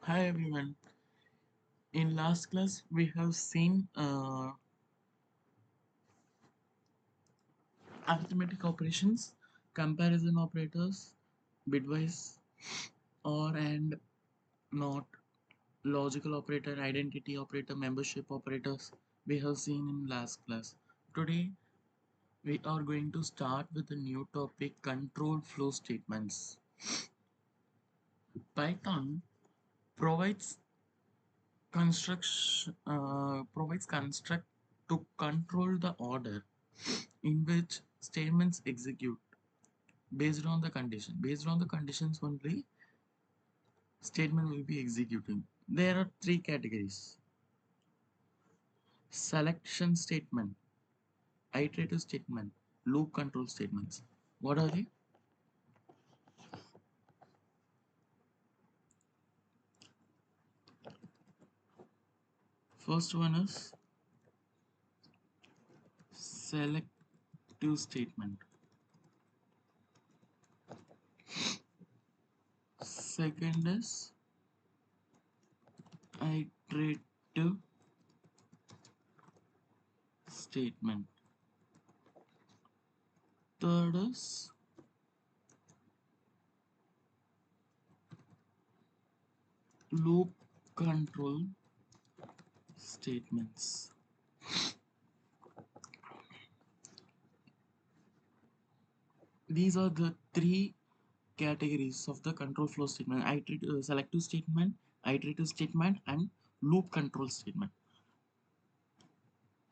Hi everyone. In last class, we have seen arithmetic operations, comparison operators, bitwise, or and not, logical operator, identity operator, membership operators. We have seen in last class. Today, we are going to start with a new topic: control flow statements. Python provides construct to control the order in which statements execute based on the conditions only statement will be executing. There are three categories: selection statement, iterative statement, loop control statements. What are they? First one is selective statement, second is iterative statement, third is loop control statements. These are the three categories of the control flow statement: selective statement, iterative statement, and loop control statement.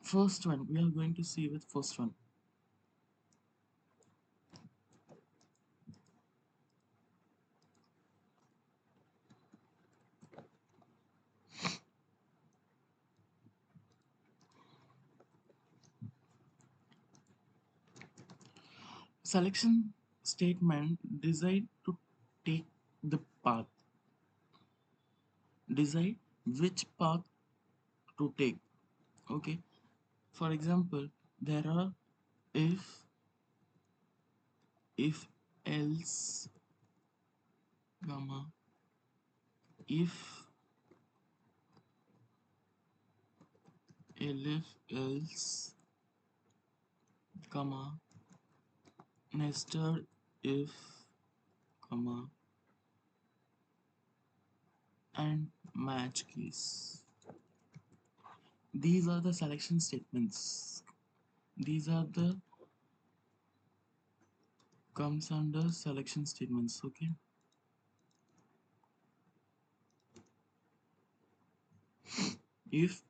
First one, we are going to see with first one. Selection statement decide to take the path, decide which path to take. Okay, for example, there are if else, comma, if elif else, comma, nested if, comma, and match case. These are the selection statements. These are the comes under selection statements. Okay, if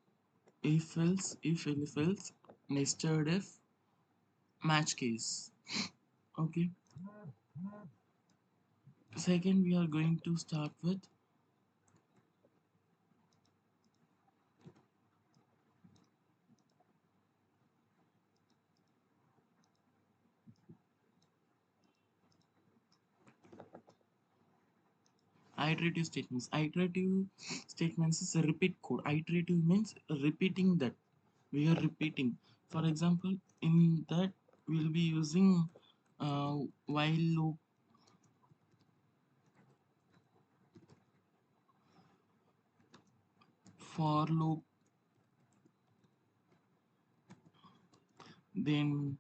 else, if else, nested if, match case. Okay, second we are going to start with iterative statements. Iterative statements is a repeat code. Iterative means repeating that. We are repeating. For example, in that we'll be using while loop, for loop, then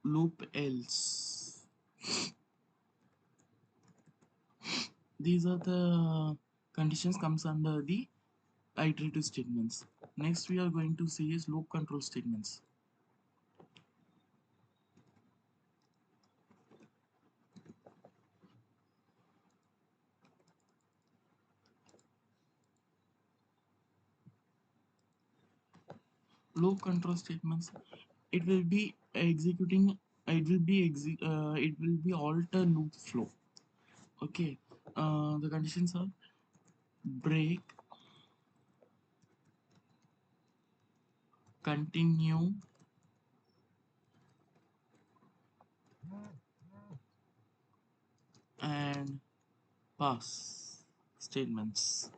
loop else. These are the conditions comes under the iterative statements. Next we are going to see is loop control statements. Loop control statements, it will be executing, it will be alter loop flow. Okay, the conditions are break, continue, and pass statements.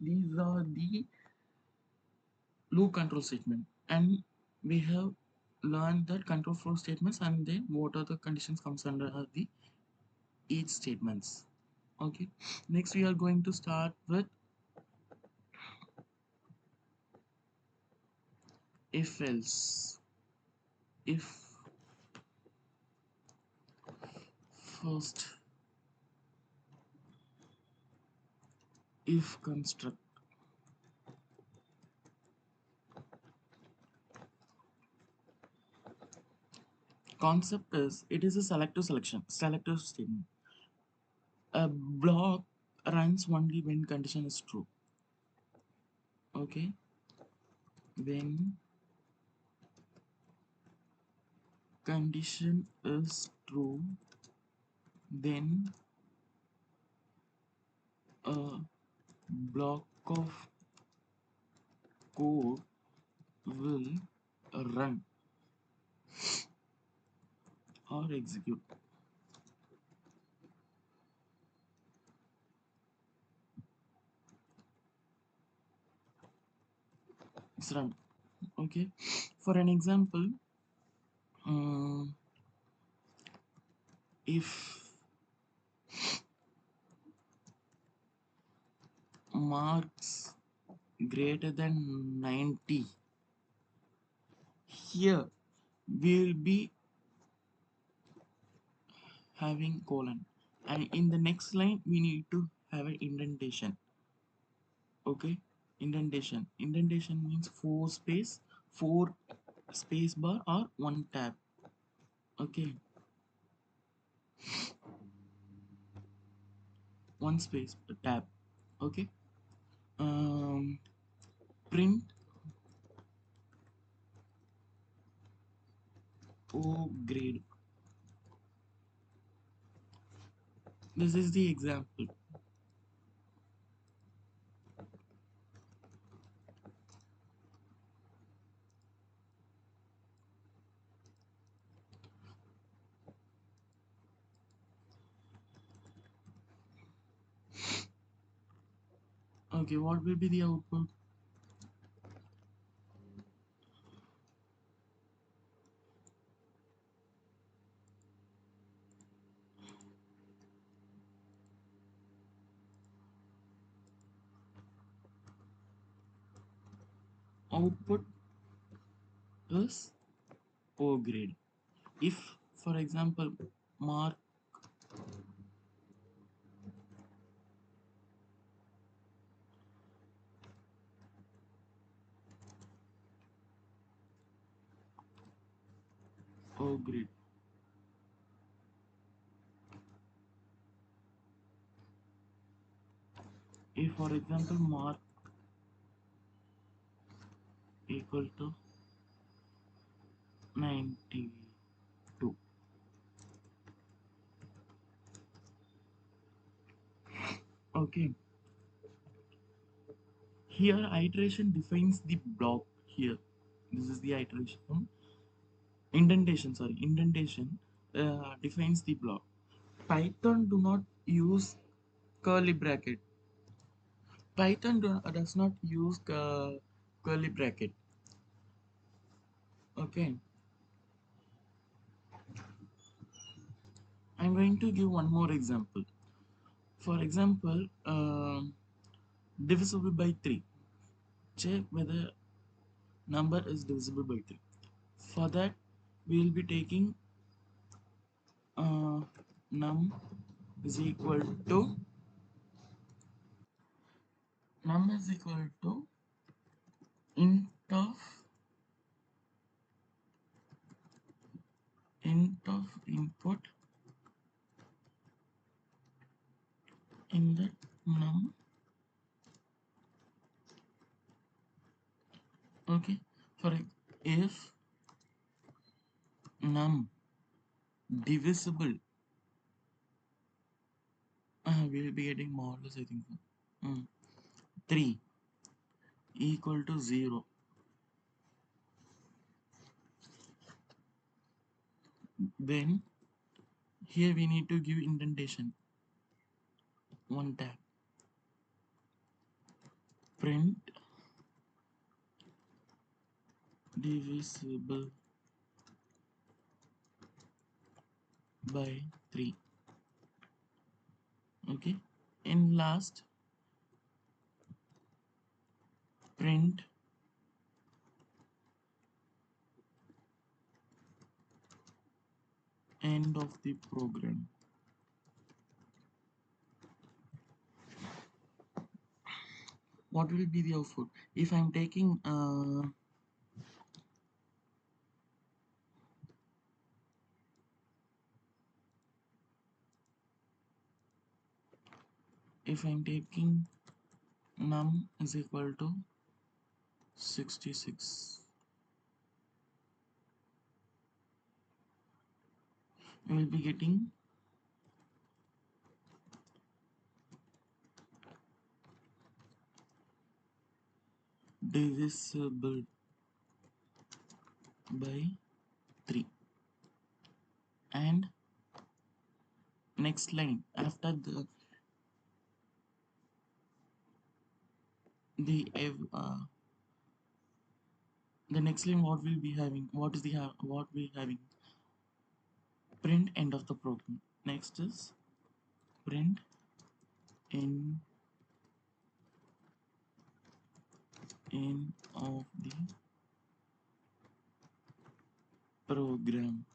These are the loop control statement, and we have learned that control flow statements, and then what are the conditions comes under the each statements. Okay, next we are going to start with if else. If first, if construct. Concept is it is a selective statement. A block runs only when condition is true. Okay, when condition is true, then a block of code will run or execute. It's run. Okay, for an example, um, if marks greater than 90, here we will be having colon, and in the next line we need to have an indentation. Okay, indentation means four space bar or one tab. Okay, one space tab. Okay, um print O grade. This is the example. Okay, what will be the output? Output is O grade. If, for example, mark O grade, if for example mark equal to 92. Okay, here iteration defines the block. Here, this is the iteration. Indentation defines the block. Python do not use curly bracket. Does not use curly bracket. Okay, I'm going to give one more example. For example, divisible by 3. Check whether number is divisible by 3. For that, we will be taking uh, num is equal to int of input in the num. Okay, for if num divisible, we will be getting modulus, I think so. 3 equal to 0, then here we need to give indentation, one tab, print divisible by 3. Okay, In last, print end of the program. What will be the output? If I'm taking if I'm taking num is equal to 66, we will be getting divisible by 3. And next line after the next line, what will be having, what is the what we having, print end of the program. Next is print in of the program.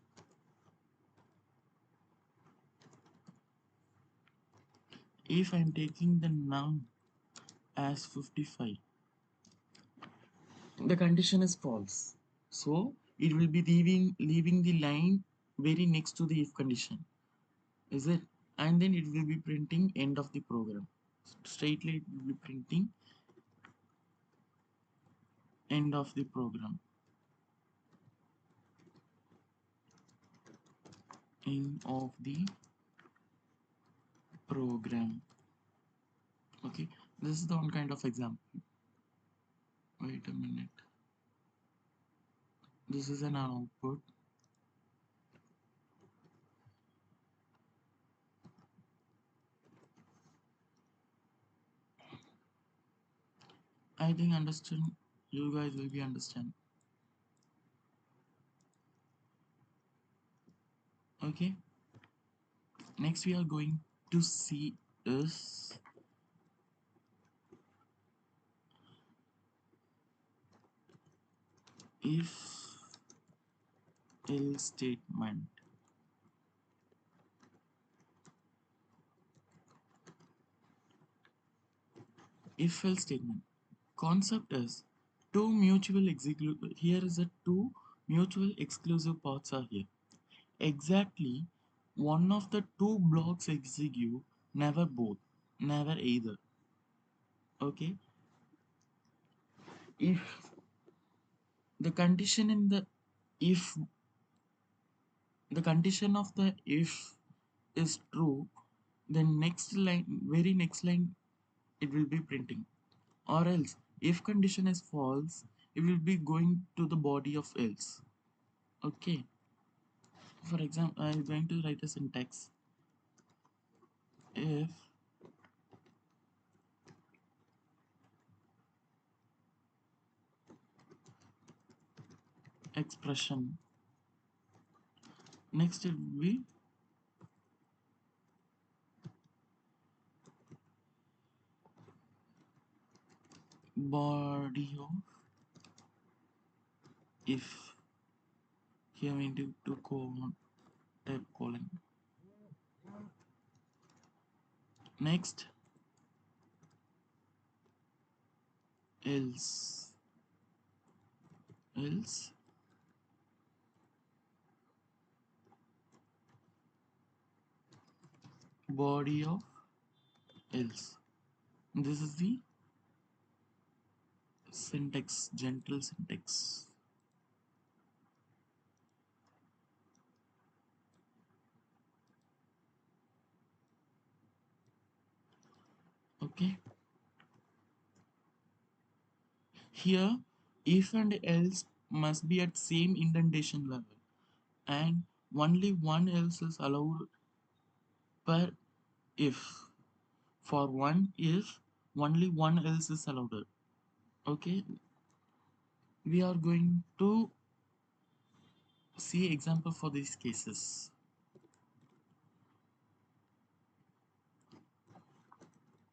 If I'm taking the num as 55, the condition is false, so it will be leaving the line very next to the if condition, is it? And then it will be printing end of the program. Straightly it will be printing end of the program. End of the program. Okay, this is the one kind of example. Wait a minute. This is an output. I think understand, you guys will be understand. Okay, next we are going to see is if else statement. If else statement concept is two mutual exclusive, here is a two mutual exclusive paths are here. Exactly one of the two blocks execute, never both, never either. Okay, if the condition in the if the condition of the if is true, then next line, very next line, it will be printing. Or else if condition is false, it will be going to the body of else. Okay, for example, I'm going to write a syntax. If expression, next it will be body of if, here we need to type colon. Next else body of else. This is the syntax, gentle syntax. Okay, here if and else must be at same indentation level, and only one else is allowed per if. For one if, only one else is allowed. Okay, we are going to see example for these cases.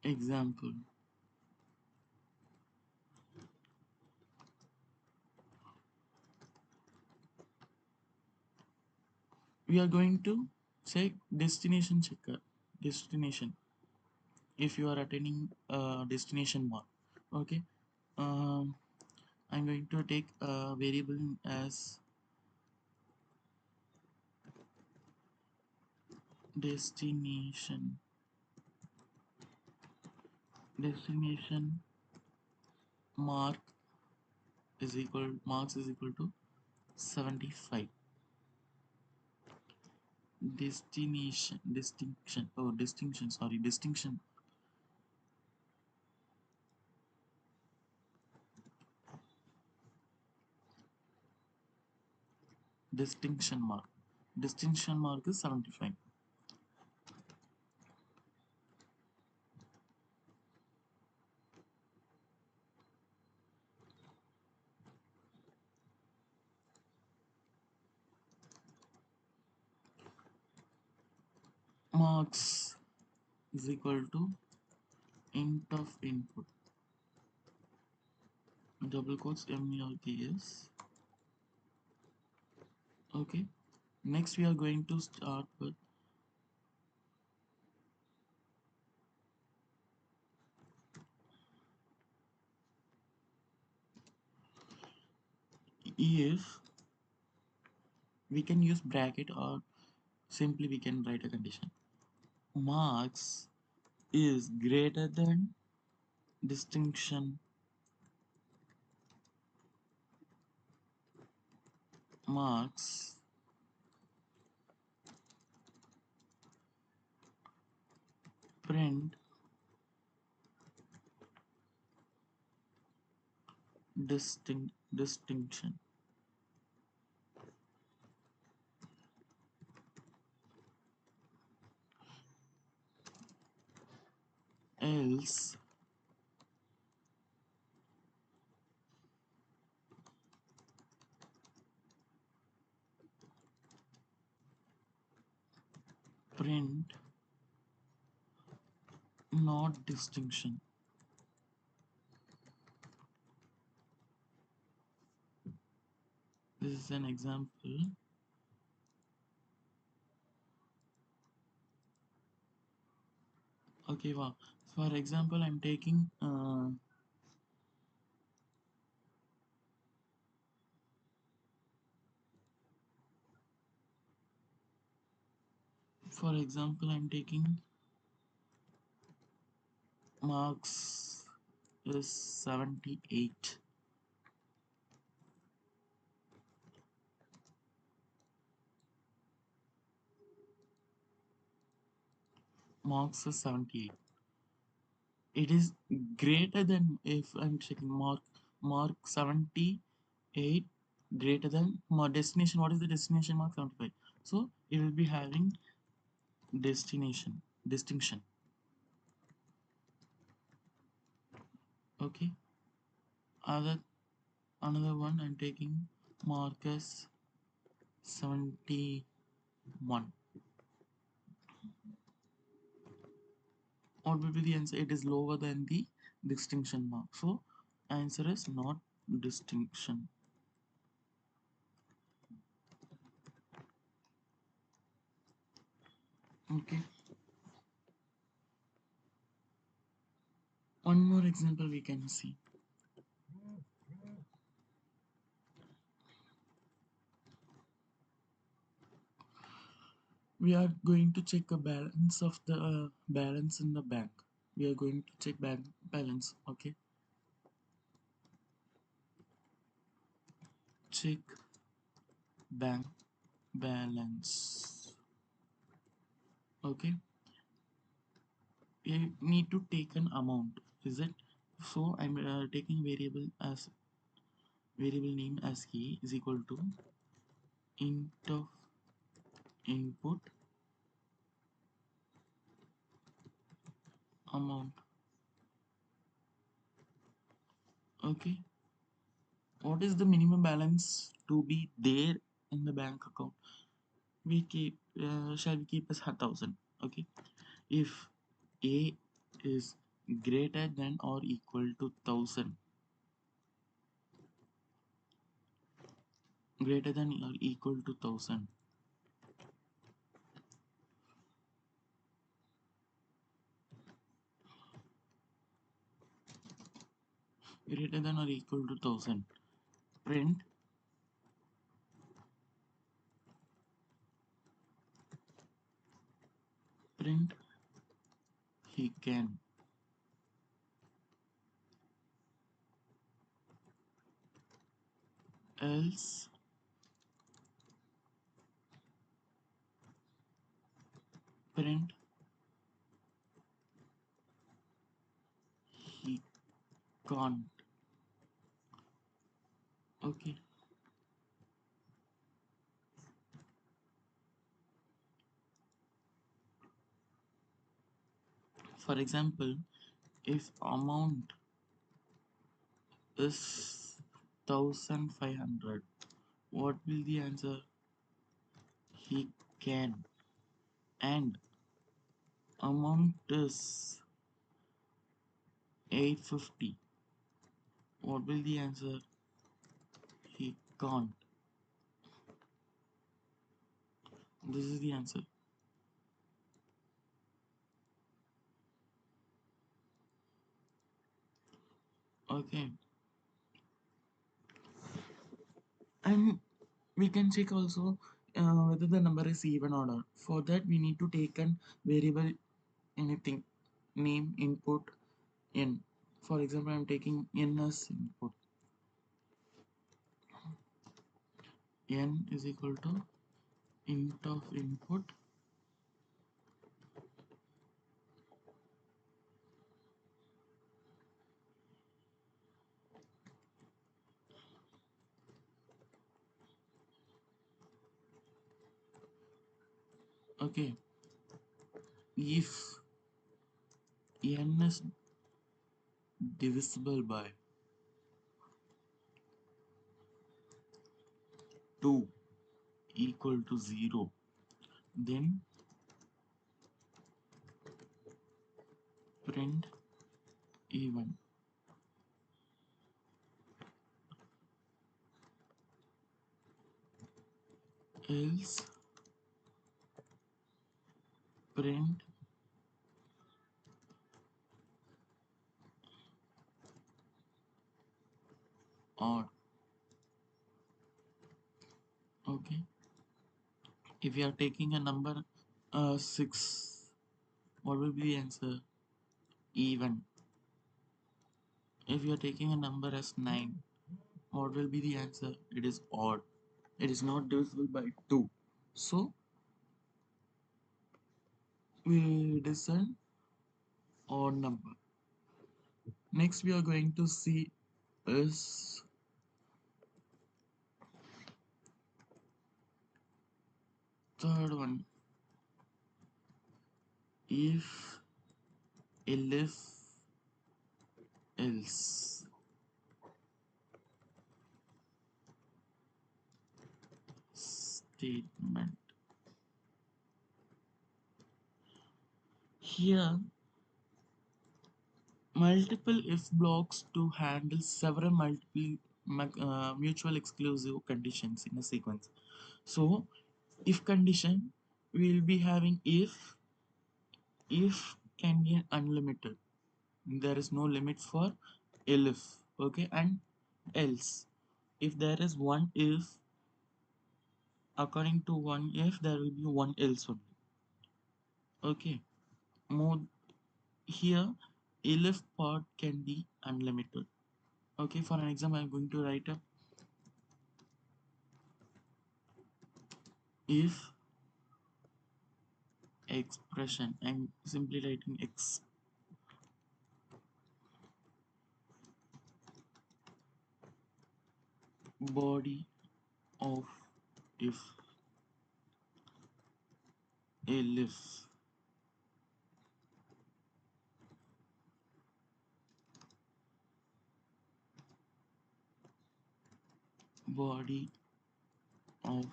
Example, we are going to check destination checker. Destination, if you are attending destination mark. Okay. um, I'm going to take a variable as destination. Destination mark marks is equal to 75. Distinction, distinction mark is 75. Marks is equal to int of input, double quotes marks. Okay. Next we are going to start with if we can use bracket, or simply we can write a condition. Marks is greater than distinction marks, print distinction, else print not distinction. This is an example. Okay, wow. For example, I'm taking marks is 78. Marks is 78. It is greater than, if I'm checking mark 78 greater than destination. What is the destination mark? 75. So it will be having distinction. Okay. Another one I'm taking Marcus 71. What will be the answer? It is lower than the distinction mark. So answer is not distinction. Okay. One more example we can see. We are going to check a balance of the balance in the bank. We are going to check bank balance. Okay. Check bank balance. Okay. We need to take an amount. Is it? So I'm taking variable name as key is equal to int of input amount. Okay. What is the minimum balance to be there in the bank account? We shall we keep as 1,000. Okay. If A is greater than or equal to 1000, greater than or equal to 1000, greater than or equal to 1000, print print he can, else print he can't. Okay. For example, if amount is 1500, what will the answer? He can. And amount is 850, what will the answer? He can't. This is the answer. Okay. And we can check also whether the number is even or not. For that, we need to take an variable anything, name, input, n. For example, I'm taking n as input. N is equal to int of input okay. If n is divisible by 2 equal to 0, then print even, else print odd. Okay. If you are taking a number 6, what will be the answer? Even. If you are taking a number as 9, what will be the answer? It is odd. It is not divisible by 2. So, it is an odd number. Next, we are going to see is third one. If, elif, else. Statement. Here, multiple if blocks to handle several multiple mutual exclusive conditions in a sequence. So, if condition, we will be having if can be unlimited. There is no limit for elif. Okay, and else. If there is one if, according to one if, there will be one else only. Okay, more here, elif part can be unlimited. Okay, for an example, I'm going to write a if expression. I'm simply writing x body of if elif body of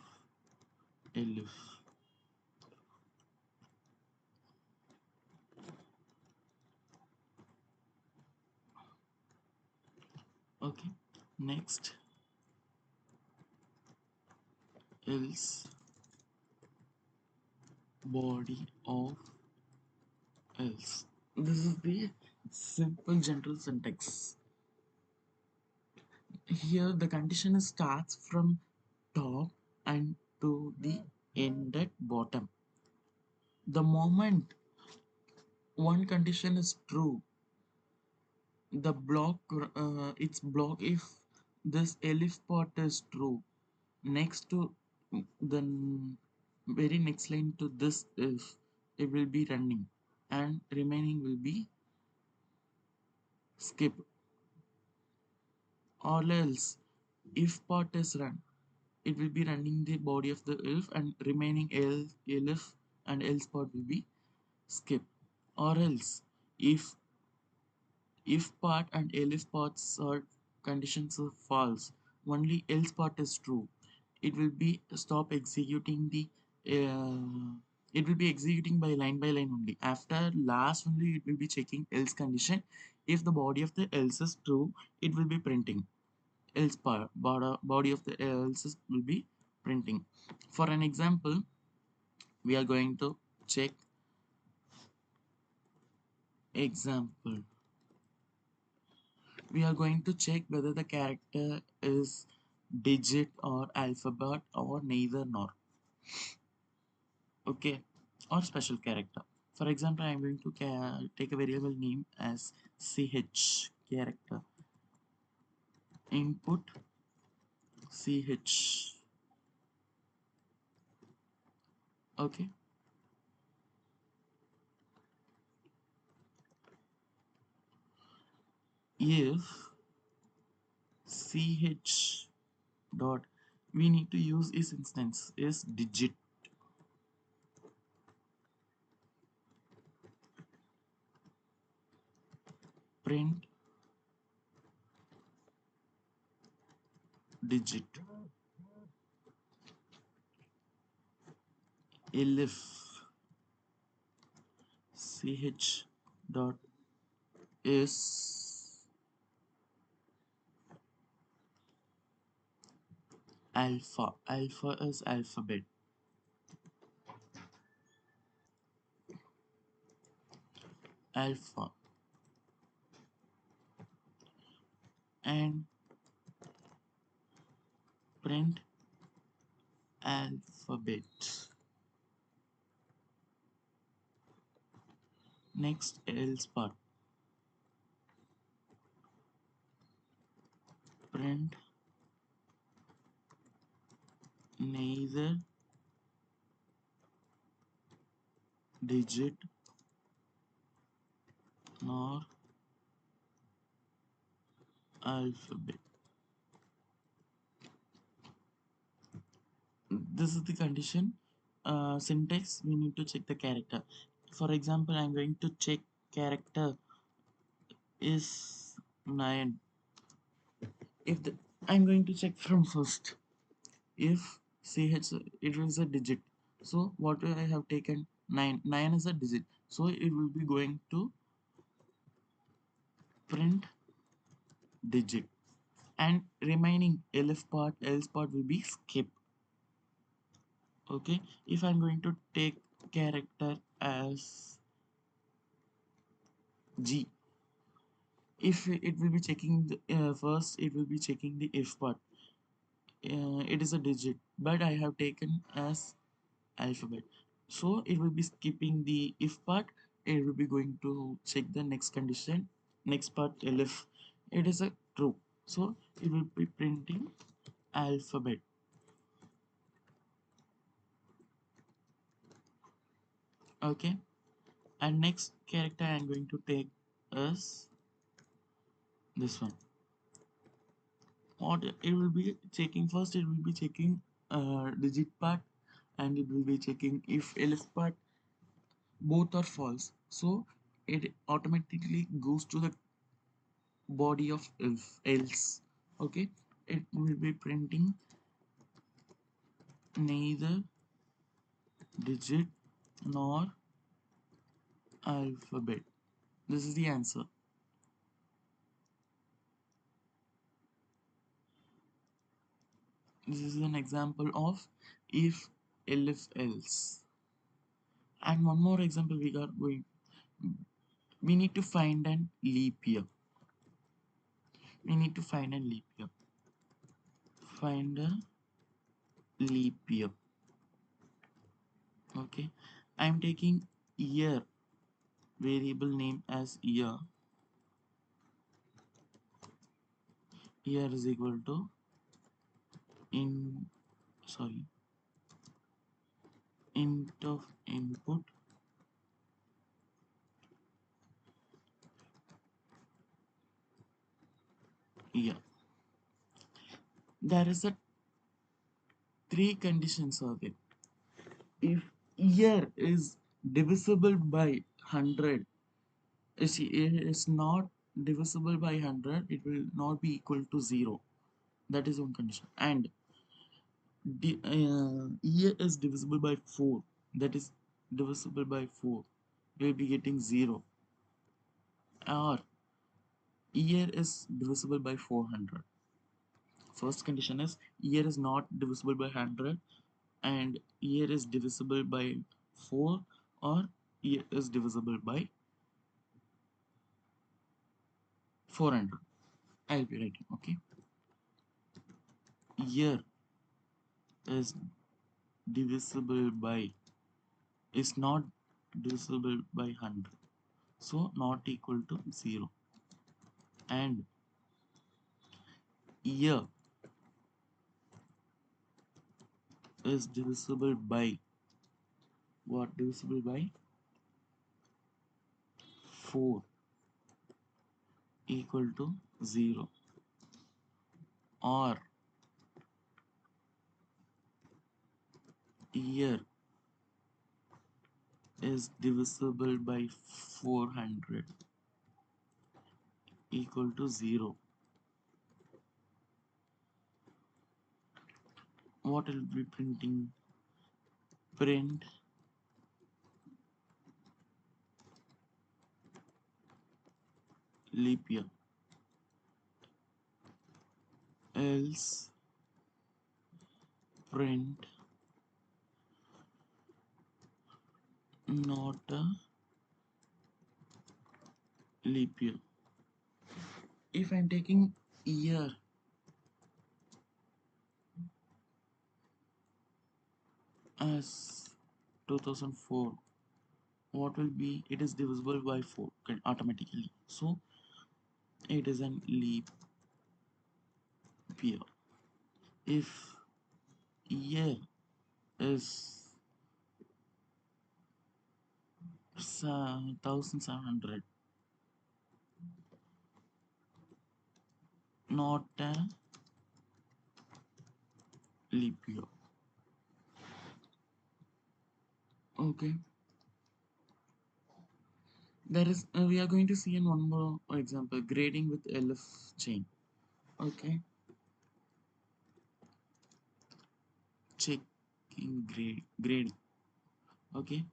elif. Okay, next, else body of else. This is the simple general syntax. Here the condition starts from top and to the end at bottom. The moment one condition is true, the block it's block if this elif part is true. Next to the very next line to this if it will be running and remaining will be skip, or else if part is run, it will be running the body of the if and remaining elif and else part will be skip, or else if part and elif parts are conditions are false, only else part is true, it will be stop executing the it will be executing by line only. After last only it will be checking else condition. If the body of the else is true, it will be printing else part body of the else will be printing. For an example, we are going to check example. We are going to check whether the character is digit or alphabet or neither nor. Okay, or special character. For example, I am going to take a variable name as ch character input ch. Okay, if ch dot, we need to use is instance is digit, print digit, elif ch dot is alpha. Alpha is alphabet. Alpha and print alphabet. Next else part, print neither digit nor alphabet. This is the condition. Syntax, we need to check the character. For example, I'm going to check character is 9. If the, I'm going to check from first. If ch it is a digit, so what I have taken 9. 9 is a digit, so it will be going to print digit, and remaining elif part else part will be skip. Okay, if I'm going to take character as g, if it will be checking the first it will be checking the if part, it is a digit but I have taken as alphabet, so it will be skipping the if part. It will be going to check the next condition, next part elif, it is a true, so it will be printing alphabet. Okay, and next character I am going to take is this one. What it will be checking first, it will be checking digit part, and it will be checking if else part both are false, so it automatically goes to the body of if else. Okay, it will be printing neither digit nor alphabet. This is the answer. This is an example of if, elif, else. And one more example we got going. We need to find an leap year. We need to find a leap year. Find a leap year. Okay. I'm taking year variable name as year. Year is equal to in sorry int of input year. There is a three conditions are there. If year is divisible by 100, see, it is not divisible by 100, it will not be equal to 0. That is one condition. And year is divisible by 4, that is divisible by 4, you will be getting 0. Or year is divisible by 400. First condition is year is not divisible by 100, and year is divisible by 4, or year is divisible by 400. I'll be writing, okay. Year is divisible by is not divisible by 100, so not equal to 0. And year is divisible by what? Divisible by 4 equal to 0. Or year is divisible by 400 equal to 0. What will be printing? Print leap year, else print not a leap year. If I'm taking year as 2004, what will be? It is divisible by 4 automatically, so it is an leap year. If year is 1700, not a leap year. Okay, there is we are going to see in one more example, grading with elif chain. Okay, checking grading. Okay,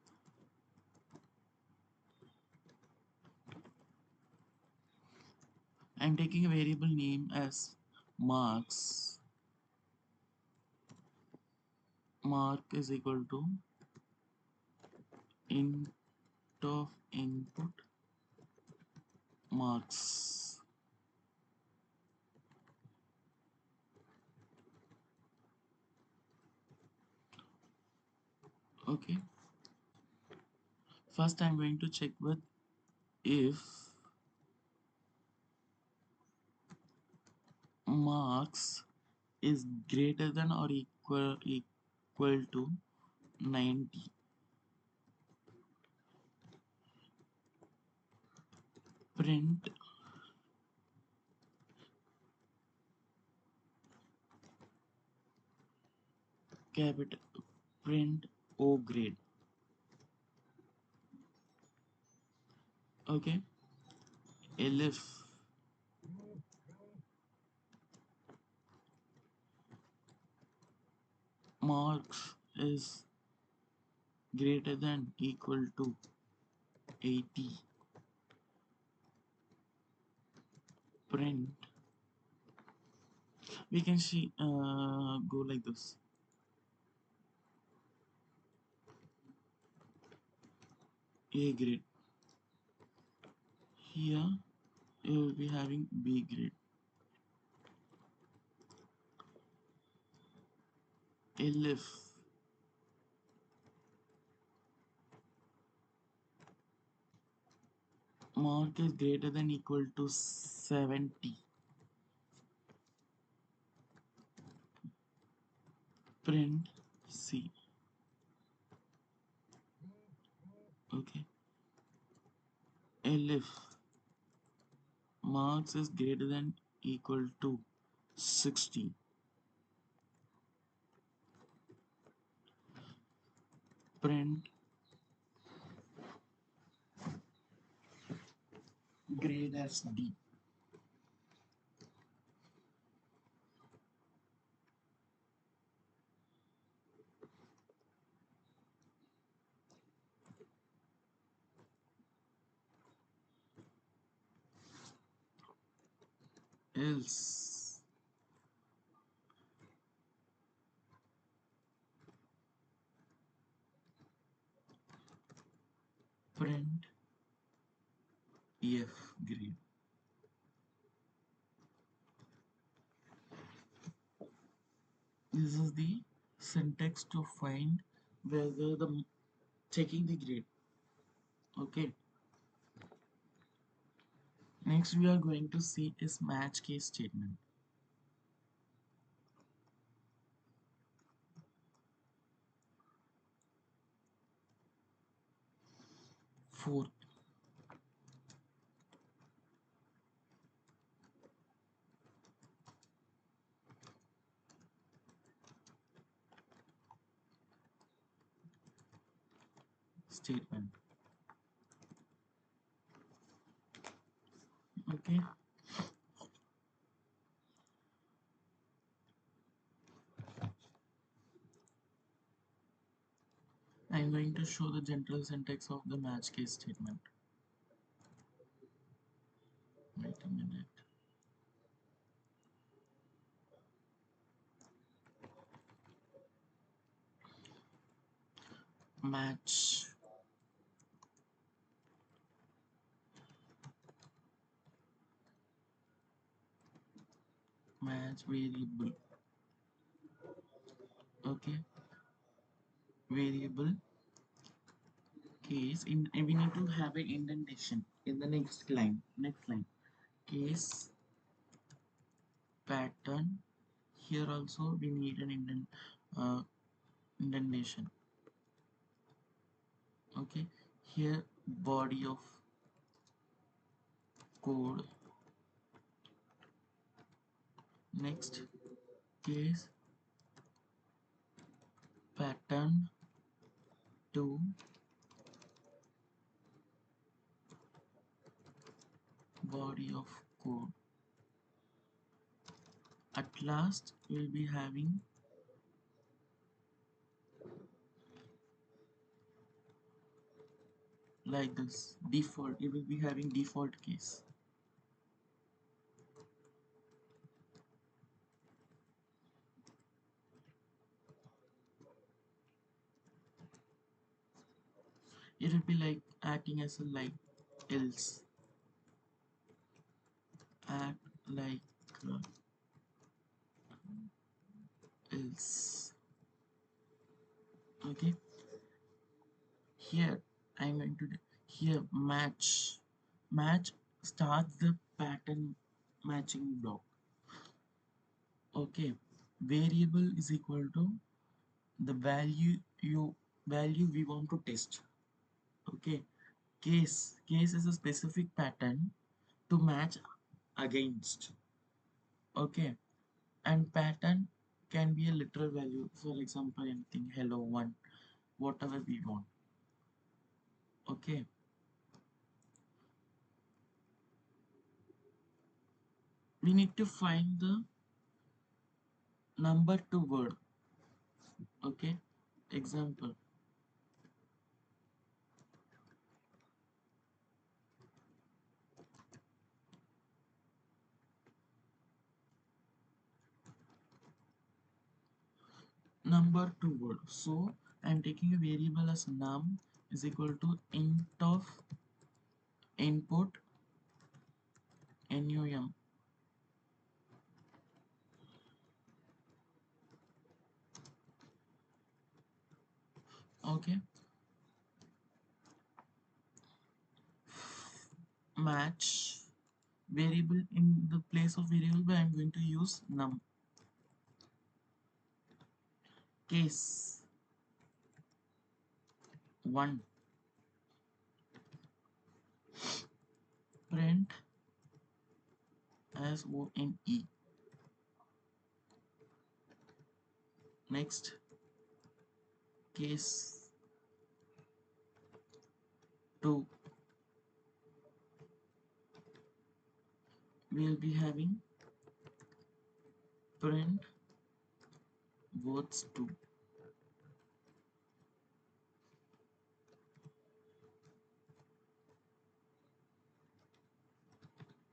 I'm taking a variable name as marks. Mark is equal to int of input marks. Okay, first I'm going to check with if marks is greater than or equal to 90. Print capital, print O grade. Okay, elif marks is greater than equal to 80, print We can see go like this. A grade. Here you will be having B grade. If mark is greater than equal to 70, print C. Okay. If marks is greater than equal to 60, print grade as D. Else print F grade. This is the syntax to find whether the checking the grade. Okay. Next we are going to see is match case statement. Fourth, statement. Okay. I'm going to show the general syntax of the match case statement. Wait a minute. Match variable. Okay. Variable case in we need to have an indentation in the next line. Case pattern. Here also we need an indentation. Okay. Here body of code. Next case pattern to body of code. At last we'll be having like this default. It will be having default case. It will be like acting as a like else. Act like else. Okay. Here I'm going to here match starts the pattern matching block. Okay. Variable is equal to the value we want to test. Okay. Case is a specific pattern to match against. Okay. And pattern can be a literal value, for example anything hello one, whatever we want. Okay. We need to find the number to word. Okay. Example, number two word. So I'm taking a variable as num is equal to int of input num. Okay, match variable in the place of variable I'm going to use num. Case 1 print as o n e. Next case 2 we'll be having print words 2.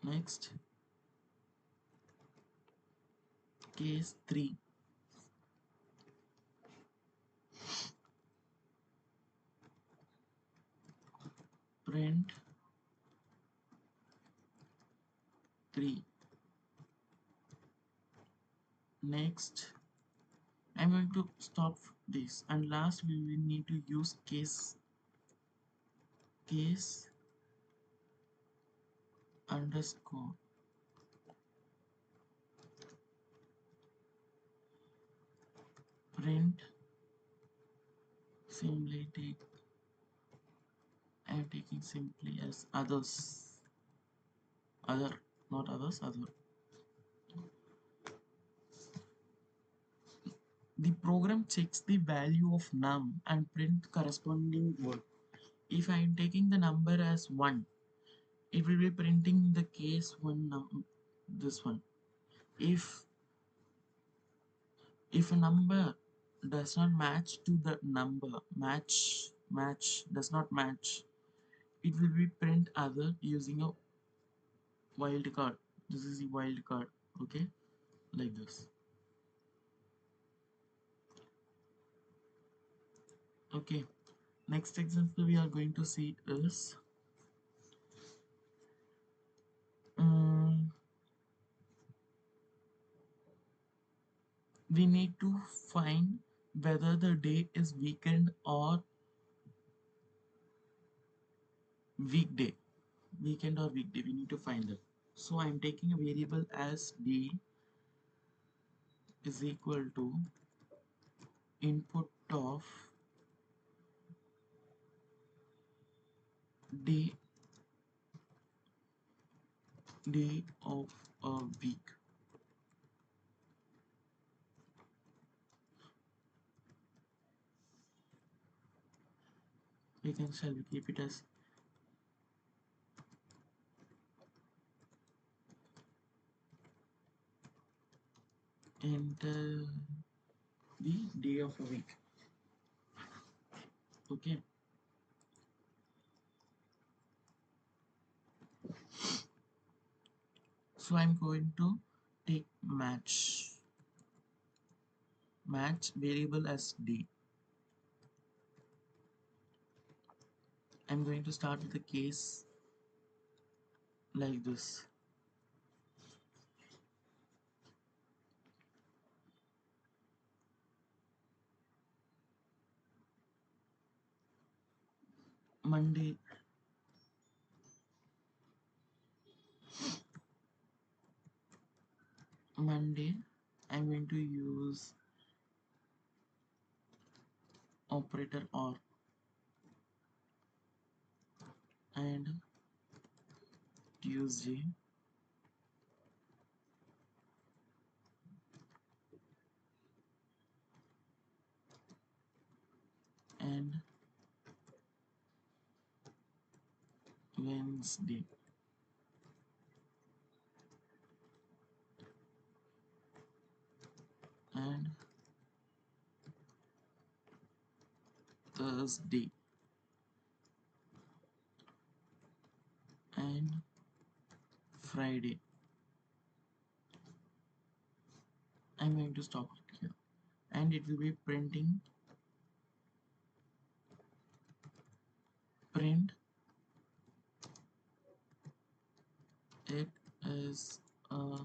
Next case 3 print 3. Next I'm going to stop this, and last we will need to use case underscore print. Simply take I'm taking simply as others, other, not others, other. The program checks the value of num and print corresponding word. If I am taking the number as 1, it will be printing the case 1 this one. If a number does not match to the number, match does not match, it will be print other using a wildcard. This is the wildcard, okay, like this. Okay, next example we are going to see is we need to find whether the day is weekend or weekday. Weekend or weekday, we need to find that. So I'm taking a variable as day is equal to input of day of a week. Shall we keep it as enter the day of a week. Okay, so I'm going to take match variable as day. I'm going to start with the case like this. Monday I'm going to use operator or, and Tuesday and Wednesday. And Thursday and Friday. I'm going to stop it here. and it will be printing print it is a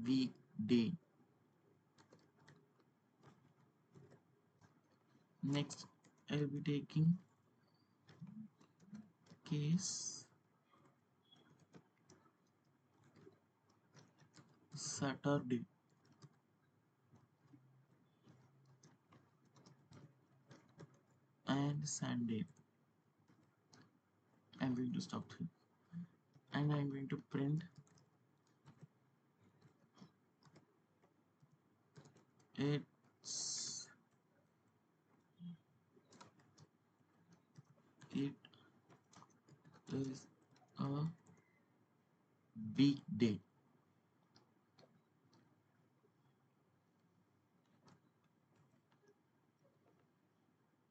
weekday. Next, I will be taking case Saturday and Sunday. I'm going to stop here and I'm going to print it's it is a weekday.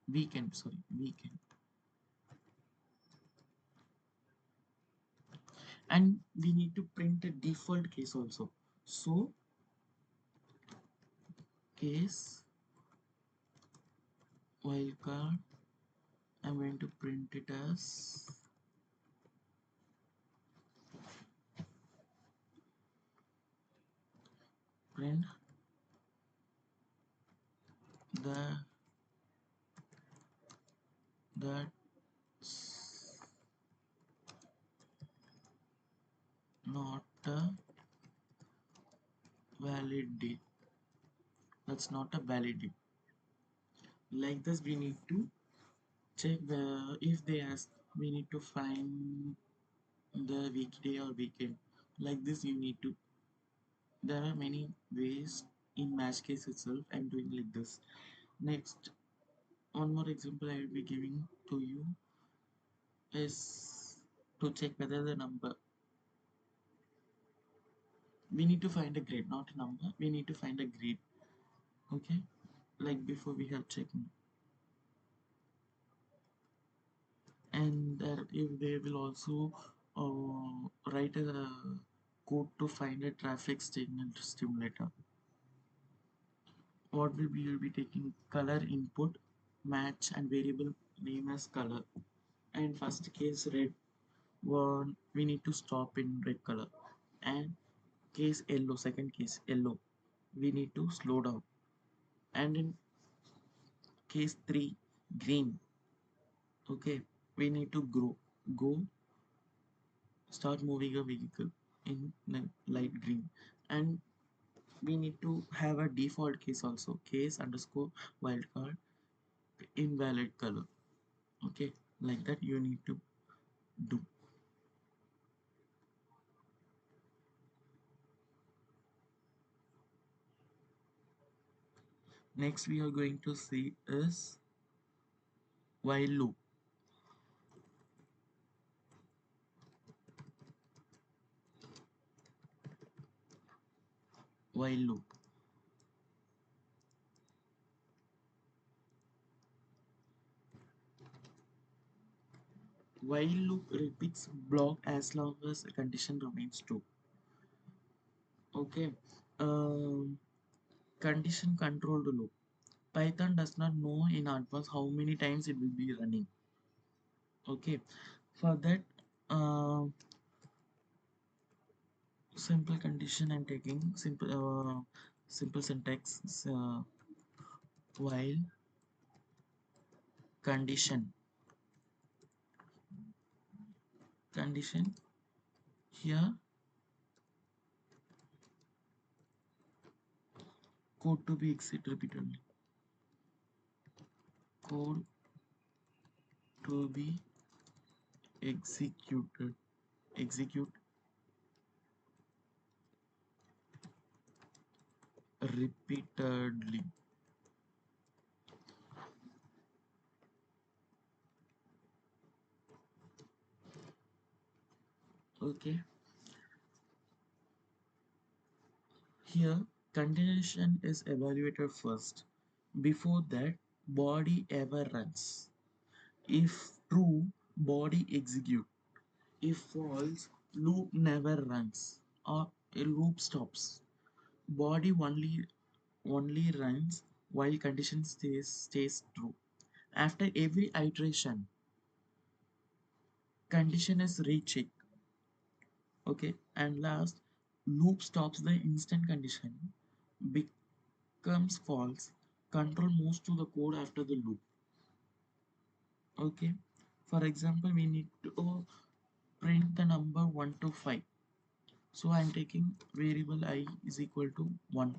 Weekend, sorry, weekend. And we need to print a default case also. So case wildcard, I'm going to print it as print the that's not a valid date. That's not a valid date. Like this, we need to check the if they ask, we need to find the weekday or weekend. Like this, you need to. There are many ways in match case itself. I'm doing like this. Next, one more example I will be giving to you is to check whether the number. We need to find a grade, not a number. We need to find a grade. Okay, like before we have checked, and if they will also write a code to find a traffic signal stimulator. What will be you'll be taking color input, match and variable name as color. And first case red one we need to stop in red color. And case yellow, second case yellow, we need to slow down. And in case 3 green, okay, we need to go start moving a vehicle in light green. And we need to have a default case also, case underscore wildcard invalid color. Okay, like that you need to do. Next we are going to see is while loop. While loop, while loop repeats block as long as a condition remains true. Okay, um, condition controlled loop. Python does not know in advance how many times it will be running. Okay, for that, simple condition I'm taking simple syntax, while condition here code to be exit repeatedly, code to be execute repeatedly. Okay, here condition is evaluated first. Before that, body ever runs. If true, body execute. If false, loop never runs or a loop stops. Body only only runs while condition stays true. After every iteration, condition is rechecked. Okay, and last, loop stops the instant condition becomes false. Control moves to the code after the loop. Okay, for example, we need to print the number 1 to 5. So I'm taking variable I is equal to 1.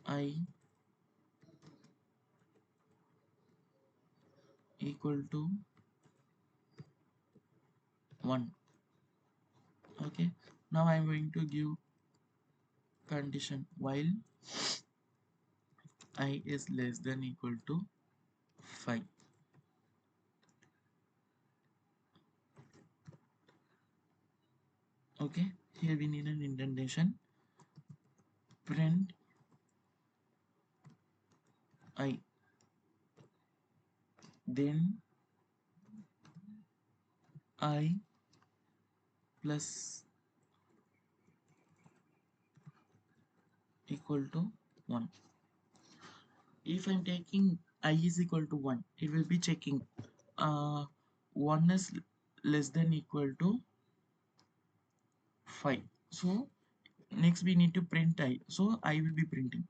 I equal to 1. Okay, now I'm going to give condition while I is less than equal to 5. Okay, here we need an indentation. Print I, then I plus equal to 1. If I'm taking I is equal to 1, it will be checking 1 is less than equal to 5. So next we need to print I. So I will be printing.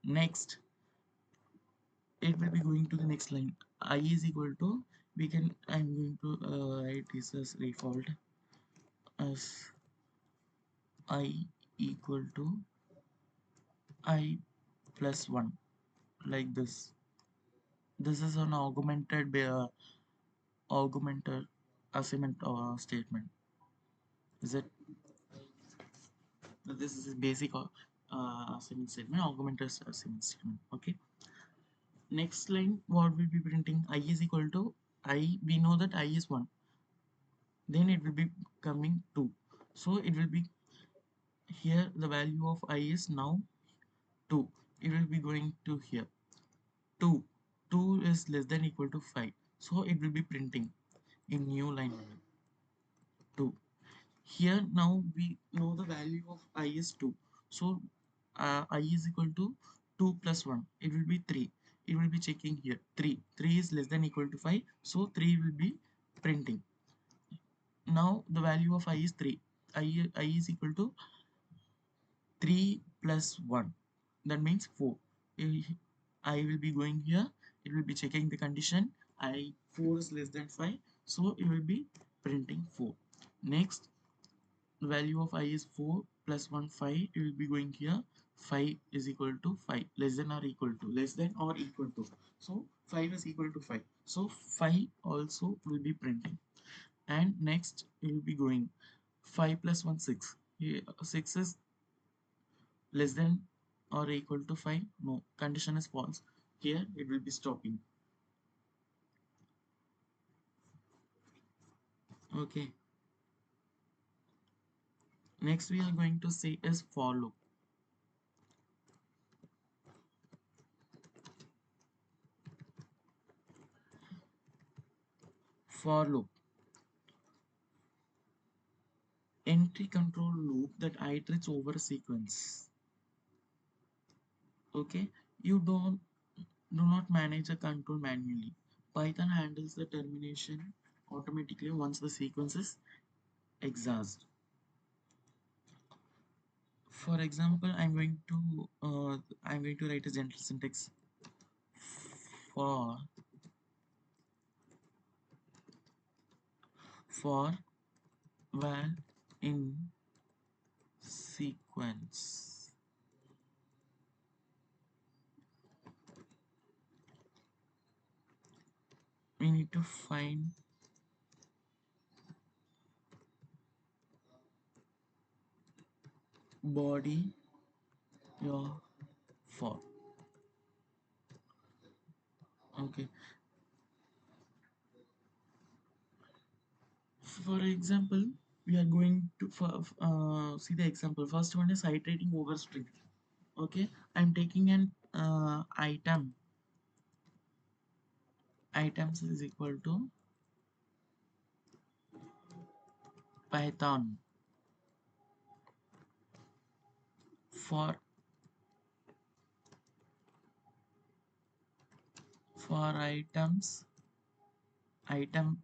Next, it will be going to the next line. I is equal to, I'm going to write this as default as I equal to I plus 1, like this. This is an augmented assignment statement. Is it? This is a basic assignment statement, augmented assignment statement. Okay. Next line, what will be printing? I is equal to I. We know that I is 1. Then it will be coming 2. So it will be here. The value of I is now 2. It will be going to here 2. 2 is less than equal to 5. So it will be printing in new line 2. Here now we know the value of I is 2. So I is equal to 2 plus 1. It will be 3. It will be checking here 3. 3 is less than equal to 5. So 3 will be printing. Now the value of I is 3. I is equal to 3 plus 1. That means 4. I will be going here. It will be checking the condition. 4 is less than 5. So it will be printing 4. Next, the value of I is 4 plus 1 5. It will be going here. 5 is equal to 5, less than or equal to, less than or equal to. So 5 is equal to 5. So 5 also will be printing. And next it will be going 5 plus 1 6. 6 is less than or equal to 5. No, condition is false. Here it will be stopping. Okay, next we are going to say is for loop. For loop, entry control loop that iterates over a sequence. Okay, you do not manage a control manually. Python handles the termination automatically once the sequence is exhausted. For example, I'm going to write a gentle syntax for for val in sequence. We need to find body your for. Okay, for example, we are going to see the example. First one is iterating over string. Okay, I'm taking an items is equal to python for items, item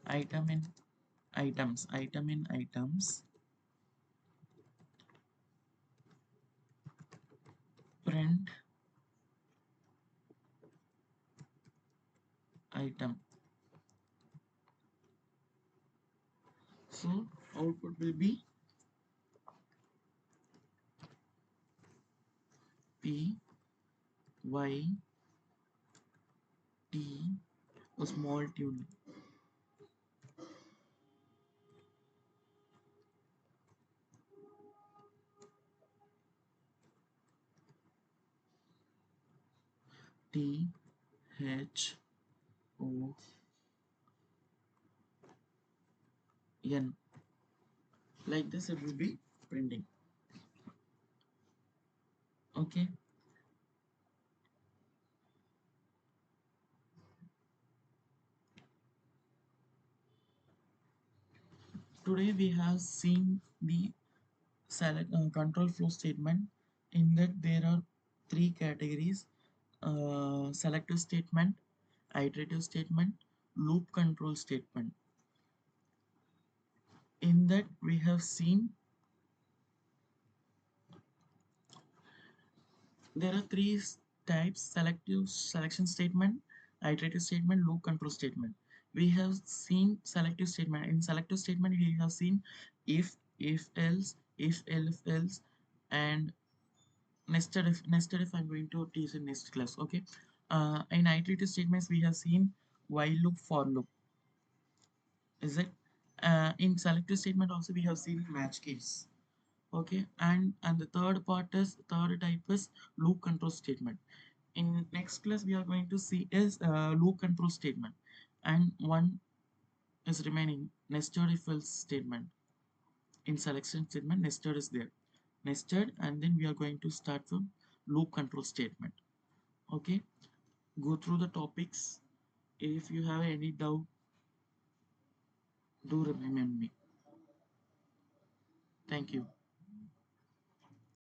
item in items, print item. So output will be P Y T, a small tune, T H O N. Like this it will be printing. Okay. Today we have seen the control flow statement. In that there are three categories: selective statement, iterative statement, loop control statement. In that we have seen there are three types: selective selection statement, iterative statement, loop control statement. We have seen selective statement. In selective statement we have seen if else, if else, and nested if I'm going to teach in next class. Okay. In iterative statements we have seen while loop, for loop. Is it? In selective statement also we have seen match case. Okay. And the third type is loop control statement. In next class we are going to see is loop control statement, and one is remaining, nested if else statement. In selection statement nested is there, nested, and then we are going to start from loop control statement. Okay. Go through the topics. If you have any doubt, do remind me. Thank you.